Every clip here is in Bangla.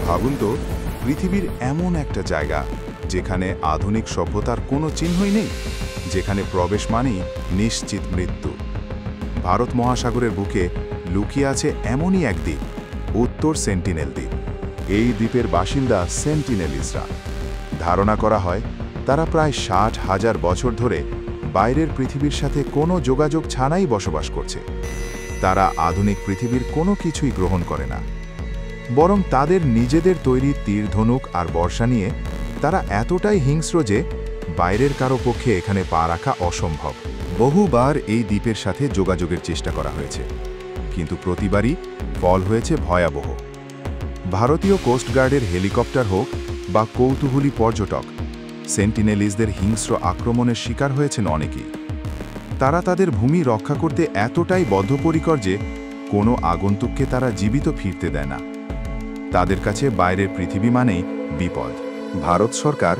ভাবুন তো, পৃথিবীর এমন একটা জায়গা যেখানে আধুনিক সভ্যতার কোনো চিহ্নই নেই, যেখানে প্রবেশ মানেই নিশ্চিত মৃত্যু। ভারত মহাসাগরের বুকে লুকিয়ে আছে এমনই এক দ্বীপ, উত্তর সেন্টিনেল দ্বীপ। এই দ্বীপের বাসিন্দা সেন্টিনেলিসরা। ধারণা করা হয় তারা প্রায় 60,000 বছর ধরে বাইরের পৃথিবীর সাথে কোনো যোগাযোগ ছাড়াই বসবাস করছে। তারা আধুনিক পৃথিবীর কোনো কিছুই গ্রহণ করে না, বরং তাদের নিজেদের তৈরি তীর ধনুক আর বর্ষা নিয়ে তারা এতটাই হিংস্র যে বাইরের কারো পক্ষে এখানে পা রাখা অসম্ভব। বহুবার এই দ্বীপের সাথে যোগাযোগের চেষ্টা করা হয়েছে, কিন্তু প্রতিবারই ফল হয়েছে ভয়াবহ। ভারতীয় কোস্টগার্ডের হেলিকপ্টার হোক বা কৌতূহলী পর্যটক, সেন্টিনেলিসদের হিংস্র আক্রমণের শিকার হয়েছেন অনেকেই। তারা তাদের ভূমি রক্ষা করতে এতটাই বদ্ধপরিকর যে কোনো আগন্তুককে তারা জীবিত ফিরতে দেয় না। তাদের কাছে বাইরের পৃথিবী মানেই বিপদ। ভারত সরকার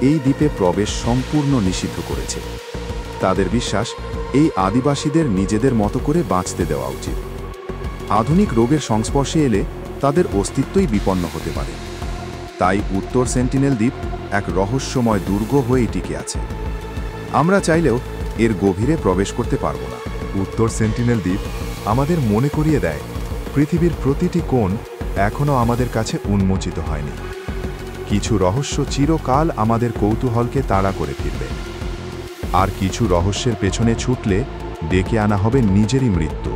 এই দ্বীপে প্রবেশ সম্পূর্ণ নিষিদ্ধ করেছে। তাদের বিশ্বাস, এই আদিবাসীদের নিজেদের মতো করে বাঁচতে দেওয়া উচিত। আধুনিক রোগের সংস্পর্শে এলে তাদের অস্তিত্বই বিপন্ন হতে পারে। তাই উত্তর সেন্টিনেল দ্বীপ এক রহস্যময় দুর্গ হয়েই টিকে আছে। আমরা চাইলেও এর গভীরে প্রবেশ করতে পারব না। উত্তর সেন্টিনেল দ্বীপ আমাদের মনে করিয়ে দেয়, পৃথিবীর প্রতিটি কোণ এখনও আমাদের কাছে উন্মোচিত হয়নি। কিছু রহস্য চিরকাল আমাদের কৌতূহলকে তাড়া করে ফিরবে, আর কিছু রহস্যের পেছনে ছুটলে ডেকে আনা হবে নিজেরই মৃত্যু।